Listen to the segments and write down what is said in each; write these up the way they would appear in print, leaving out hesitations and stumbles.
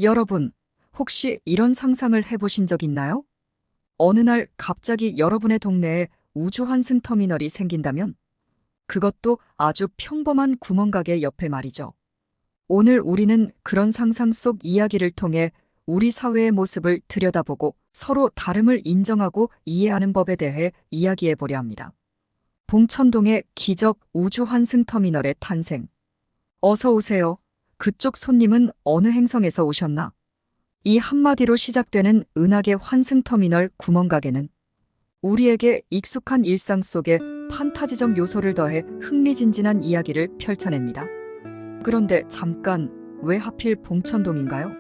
여러분, 혹시 이런 상상을 해보신 적 있나요? 어느 날 갑자기 여러분의 동네에 우주 환승 터미널이 생긴다면? 그것도 아주 평범한 구멍가게 옆에 말이죠. 오늘 우리는 그런 상상 속 이야기를 통해 우리 사회의 모습을 들여다보고 서로 다름을 인정하고 이해하는 법에 대해 이야기해 보려 합니다. 봉천동의 기적 우주 환승 터미널의 탄생. 어서 오세요. 그쪽 손님은 어느 행성에서 오셨나? 이 한마디로 시작되는 은하계 환승터미널 구멍가게는 우리에게 익숙한 일상 속에 판타지적 요소를 더해 흥미진진한 이야기를 펼쳐냅니다. 그런데 잠깐, 왜 하필 봉천동인가요?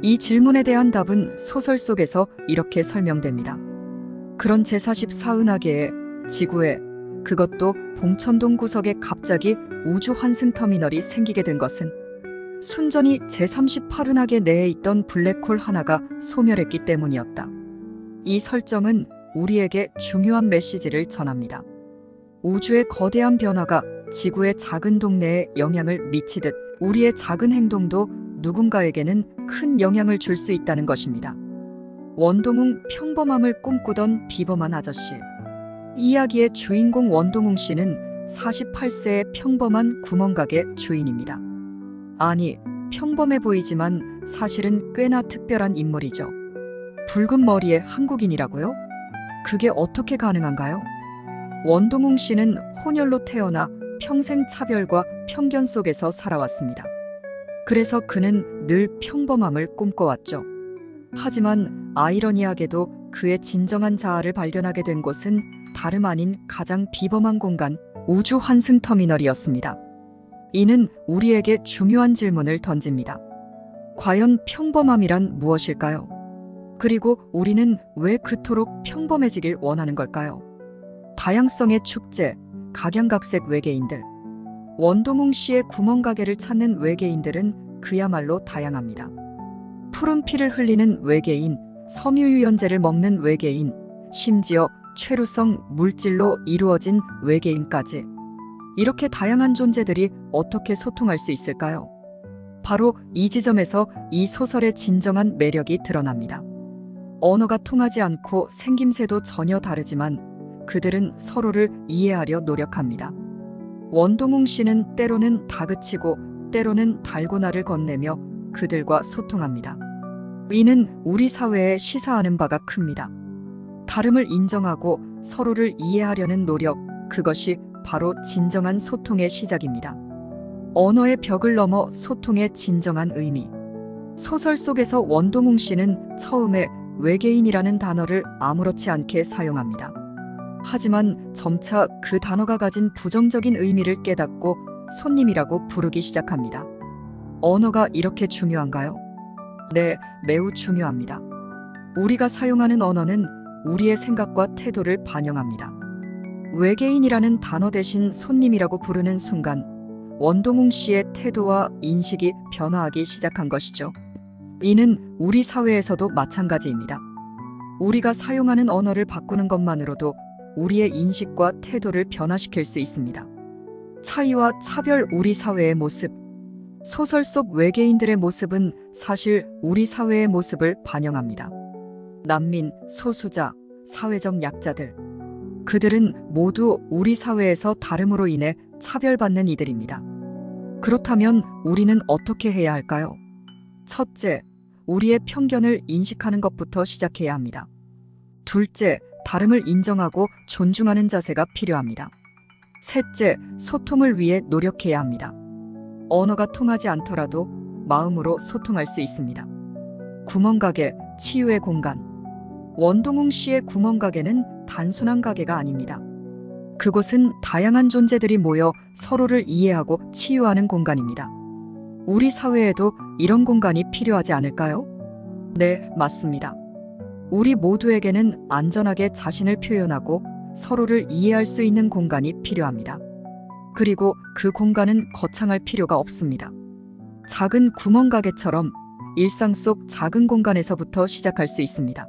이 질문에 대한 답은 소설 속에서 이렇게 설명됩니다. 그런 제44은하계에 지구에, 그것도 봉천동 구석에 갑자기 우주 환승터미널이 생기게 된 것은 순전히 제38은하계 내에 있던 블랙홀 하나가 소멸했기 때문이었다. 이 설정은 우리에게 중요한 메시지를 전합니다. 우주의 거대한 변화가 지구의 작은 동네에 영향을 미치듯 우리의 작은 행동도 누군가에게는 큰 영향을 줄 수 있다는 것입니다. 원동웅 평범함을 꿈꾸던 비범한 아저씨. 이야기의 주인공 원동웅 씨는 48세의 평범한 구멍가게 주인입니다. 아니, 평범해 보이지만 사실은 꽤나 특별한 인물이죠. 붉은 머리의 한국인이라고요? 그게 어떻게 가능한가요? 원동웅 씨는 혼혈로 태어나 평생 차별과 편견 속에서 살아왔습니다. 그래서 그는 늘 평범함을 꿈꿔왔죠. 하지만 아이러니하게도 그의 진정한 자아를 발견하게 된 곳은 다름 아닌 가장 비범한 공간, 우주 환승 터미널이었습니다. 이는 우리에게 중요한 질문을 던집니다. 과연 평범함이란 무엇일까요? 그리고 우리는 왜 그토록 평범해지길 원하는 걸까요? 다양성의 축제, 각양각색 외계인들. 원동웅 씨의 구멍가게를 찾는 외계인들은 그야말로 다양합니다. 푸른 피를 흘리는 외계인, 섬유유연제를 먹는 외계인, 심지어 최루성 물질로 이루어진 외계인까지. 이렇게 다양한 존재들이 어떻게 소통할 수 있을까요? 바로 이 지점에서 이 소설의 진정한 매력이 드러납니다. 언어가 통하지 않고 생김새도 전혀 다르지만 그들은 서로를 이해하려 노력합니다. 원동웅 씨는 때로는 다그치고 때로는 달고나를 건네며 그들과 소통합니다. 이는 우리 사회에 시사하는 바가 큽니다. 다름을 인정하고 서로를 이해하려는 노력, 그것이 바로 진정한 소통의 시작입니다. 언어의 벽을 넘어 소통의 진정한 의미. 소설 속에서 원동웅 씨는 처음에 외계인이라는 단어를 아무렇지 않게 사용합니다. 하지만 점차 그 단어가 가진 부정적인 의미를 깨닫고 손님이라고 부르기 시작합니다. 언어가 이렇게 중요한가요? 네, 매우 중요합니다. 우리가 사용하는 언어는 우리의 생각과 태도를 반영합니다. 외계인이라는 단어 대신 손님이라고 부르는 순간 원동웅 씨의 태도와 인식이 변화하기 시작한 것이죠. 이는 우리 사회에서도 마찬가지입니다. 우리가 사용하는 언어를 바꾸는 것만으로도 우리의 인식과 태도를 변화시킬 수 있습니다. 차이와 차별 우리 사회의 모습. 소설 속 외계인들의 모습은 사실 우리 사회의 모습을 반영합니다. 난민, 소수자, 사회적 약자들. 그들은 모두 우리 사회에서 다름으로 인해 차별받는 이들입니다. 그렇다면 우리는 어떻게 해야 할까요? 첫째, 우리의 편견을 인식하는 것부터 시작해야 합니다. 둘째, 다름을 인정하고 존중하는 자세가 필요합니다. 셋째, 소통을 위해 노력해야 합니다. 언어가 통하지 않더라도 마음으로 소통할 수 있습니다. 구멍가게, 치유의 공간. 원동웅 씨의 구멍가게는 단순한 가게가 아닙니다. 그곳은 다양한 존재들이 모여 서로를 이해하고 치유하는 공간입니다. 우리 사회에도 이런 공간이 필요하지 않을까요? 네, 맞습니다. 우리 모두에게는 안전하게 자신을 표현하고 서로를 이해할 수 있는 공간이 필요합니다. 그리고 그 공간은 거창할 필요가 없습니다. 작은 구멍가게처럼 일상 속 작은 공간에서부터 시작할 수 있습니다.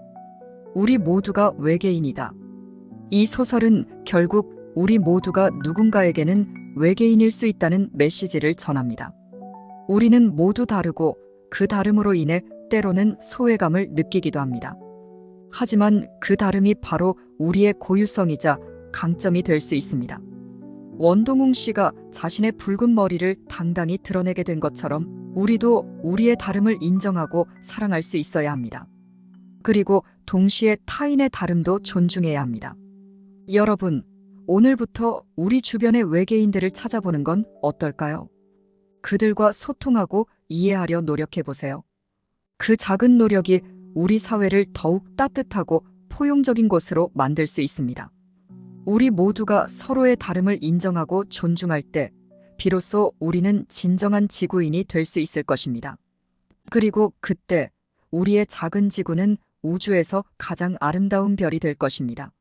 우리 모두가 외계인이다. 이 소설은 결국 우리 모두가 누군가에게는 외계인일 수 있다는 메시지를 전합니다. 우리는 모두 다르고 그 다름으로 인해 때로는 소외감을 느끼기도 합니다. 하지만 그 다름이 바로 우리의 고유성이자 강점이 될 수 있습니다. 원동웅 씨가 자신의 붉은 머리를 당당히 드러내게 된 것처럼 우리도 우리의 다름을 인정하고 사랑할 수 있어야 합니다. 그리고 동시에 타인의 다름도 존중해야 합니다. 여러분, 오늘부터 우리 주변의 외계인들을 찾아보는 건 어떨까요? 그들과 소통하고 이해하려 노력해 보세요. 그 작은 노력이 우리 사회를 더욱 따뜻하고 포용적인 곳으로 만들 수 있습니다. 우리 모두가 서로의 다름을 인정하고 존중할 때 비로소 우리는 진정한 지구인이 될 수 있을 것입니다. 그리고 그때 우리의 작은 지구는 우주에서 가장 아름다운 별이 될 것입니다.